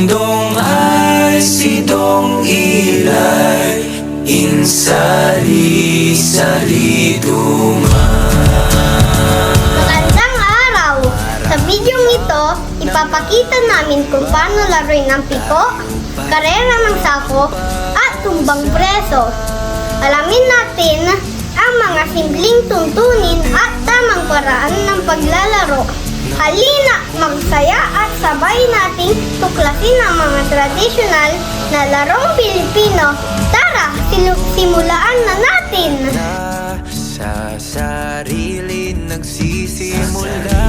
Dong ay si Dong Ilay, insali-sali Magandang araw! Sa bidyong ito, ipapakita namin kung paano laruin ang piko, karera ng sako, at tumbang preso. Alamin natin ang mga simpleng tuntunin at tamang paraan ng paglalaro. Halina, magsaya at sabay nating tuklasin ang mga tradisyonal na larong Pilipino. Tara, simulaan na natin! Sa sarili nagsisimula.